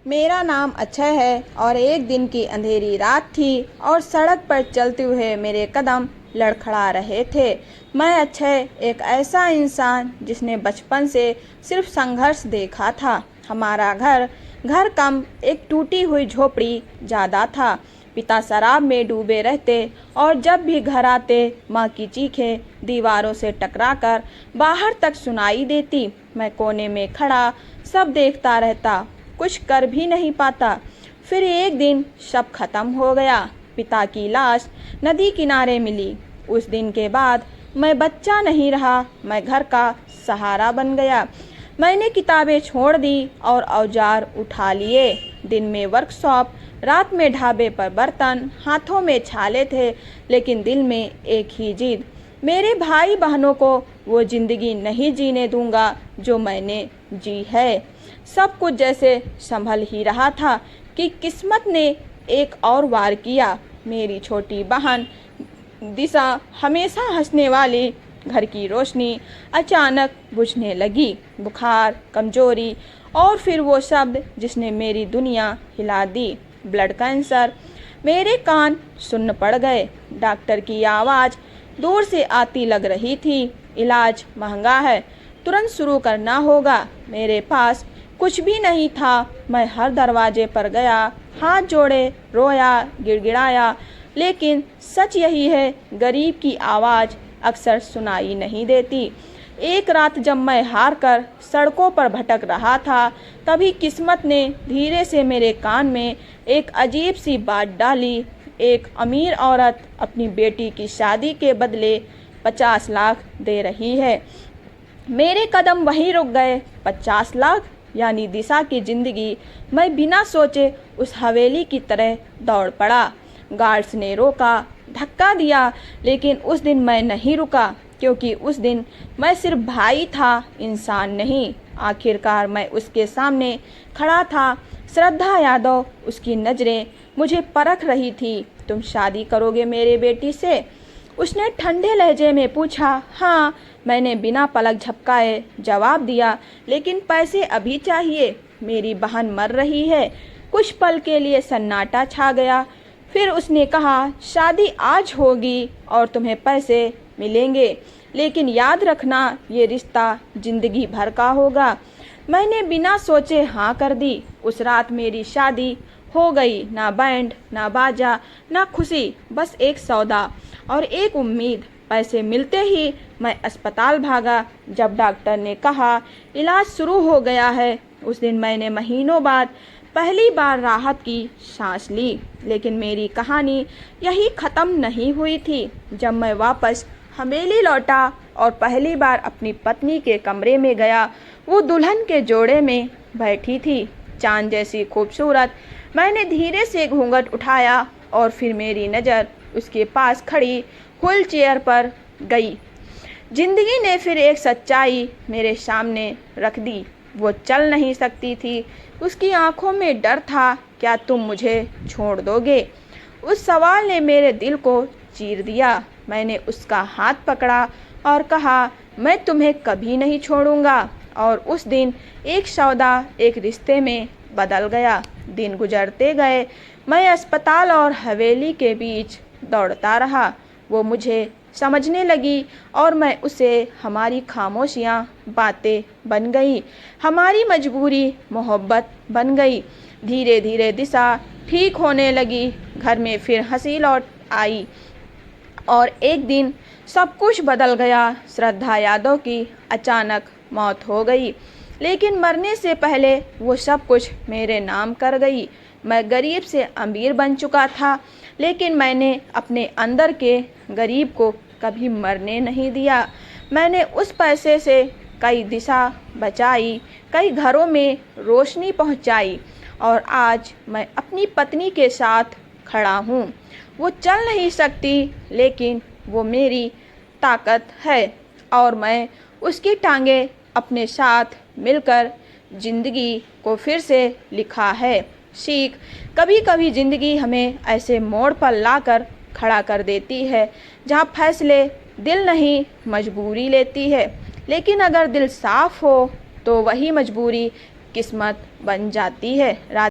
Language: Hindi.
मेरा नाम अक्षय है और एक दिन की अंधेरी रात थी और सड़क पर चलते हुए मेरे कदम लड़खड़ा रहे थे। मैं अक्षय एक ऐसा इंसान जिसने बचपन से सिर्फ संघर्ष देखा था। हमारा घर कम एक टूटी हुई झोपड़ी ज़्यादा था। पिता शराब में डूबे रहते और जब भी घर आते माँ की चीखें दीवारों से टकराकर बाहर तक सुनाई देती। मैं कोने में खड़ा सब देखता रहता, कुछ कर भी नहीं पाता। फिर एक दिन सब खत्म हो गया। पिता की लाश नदी किनारे मिली। उस दिन के बाद मैं बच्चा नहीं रहा, मैं घर का सहारा बन गया। मैंने किताबें छोड़ दी और औजार उठा लिए। दिन में वर्कशॉप, रात में ढाबे पर बर्तन, हाथों में छाले थे, लेकिन दिल में एक ही जिद, मेरे भाई बहनों को वो ज़िंदगी नहीं जीने दूंगा जो मैंने जी है। सब कुछ जैसे संभल ही रहा था कि किस्मत ने एक और वार किया। मेरी छोटी बहन दिशा, हमेशा हंसने वाली घर की रोशनी अचानक बुझने लगी। बुखार, कमजोरी और फिर वो शब्द जिसने मेरी दुनिया हिला दी, ब्लड कैंसर। मेरे कान सुन्न पड़ गए। डॉक्टर की आवाज़ दूर से आती लग रही थी, इलाज महंगा है, तुरंत शुरू करना होगा। मेरे पास कुछ भी नहीं था। मैं हर दरवाजे पर गया, हाथ जोड़े, रोया, गिड़गिड़ाया, लेकिन सच यही है, गरीब की आवाज़ अक्सर सुनाई नहीं देती। एक रात जब मैं हार कर सड़कों पर भटक रहा था, तभी किस्मत ने धीरे से मेरे कान में एक अजीब सी बात डाली। एक अमीर औरत अपनी बेटी की शादी के बदले 50 लाख दे रही है। मेरे कदम वहीं रुक गए। 50 लाख यानी दिशा की ज़िंदगी। मैं बिना सोचे उस हवेली की तरह दौड़ पड़ा। गार्ड्स ने रोका, धक्का दिया, लेकिन उस दिन मैं नहीं रुका, क्योंकि उस दिन मैं सिर्फ भाई था, इंसान नहीं। आखिरकार मैं उसके सामने खड़ा था। श्रद्धा यादव, उसकी नज़रें मुझे परख रही थी। तुम शादी करोगे मेरे बेटी से? उसने ठंडे लहजे में पूछा। हाँ, मैंने बिना पलक झपकाए जवाब दिया, लेकिन पैसे अभी चाहिए, मेरी बहन मर रही है। कुछ पल के लिए सन्नाटा छा गया। फिर उसने कहा, शादी आज होगी और तुम्हें पैसे मिलेंगे, लेकिन याद रखना ये रिश्ता जिंदगी भर का होगा। मैंने बिना सोचे हाँ कर दी। उस रात मेरी शादी हो गई। ना बैंड, ना बाजा, ना खुशी, बस एक सौदा और एक उम्मीद। पैसे मिलते ही मैं अस्पताल भागा। जब डॉक्टर ने कहा इलाज शुरू हो गया है, उस दिन मैंने महीनों बाद पहली बार राहत की सांस ली। लेकिन मेरी कहानी यही ख़त्म नहीं हुई थी। जब मैं वापस हवेली लौटा और पहली बार अपनी पत्नी के कमरे में गया, वो दुल्हन के जोड़े में बैठी थी, चांद जैसी खूबसूरत। मैंने धीरे से घूंघट उठाया और फिर मेरी नज़र उसके पास खड़ी व्हील चेयर पर गई। जिंदगी ने फिर एक सच्चाई मेरे सामने रख दी। वो चल नहीं सकती थी। उसकी आंखों में डर था, क्या तुम मुझे छोड़ दोगे? उस सवाल ने मेरे दिल को चीर दिया। मैंने उसका हाथ पकड़ा और कहा, मैं तुम्हें कभी नहीं छोड़ूंगा। और उस दिन एक सौदा एक रिश्ते में बदल गया। दिन गुजरते गए, मैं अस्पताल और हवेली के बीच दौड़ता रहा। वो मुझे समझने लगी और मैं उसे। हमारी खामोशियाँ बातें बन गई, हमारी मजबूरी मोहब्बत बन गई। धीरे धीरे दिशा ठीक होने लगी। घर में फिर हंसी लौट आई और एक दिन सब कुछ बदल गया। श्रद्धा यादव की अचानक मौत हो गई, लेकिन मरने से पहले वो सब कुछ मेरे नाम कर गई। मैं गरीब से अमीर बन चुका था, लेकिन मैंने अपने अंदर के गरीब को कभी मरने नहीं दिया। मैंने उस पैसे से कई दिशा बचाई, कई घरों में रोशनी पहुंचाई, और आज मैं अपनी पत्नी के साथ खड़ा हूँ। वो चल नहीं सकती, लेकिन वो मेरी ताकत है और मैं उसकी टांगें अपने साथ मिलकर जिंदगी को फिर से लिखा है। सीख, कभी कभी ज़िंदगी हमें ऐसे मोड़ पर लाकर खड़ा कर देती है जहाँ फैसले दिल नहीं मजबूरी लेती है, लेकिन अगर दिल साफ हो तो वही मजबूरी किस्मत बन जाती है।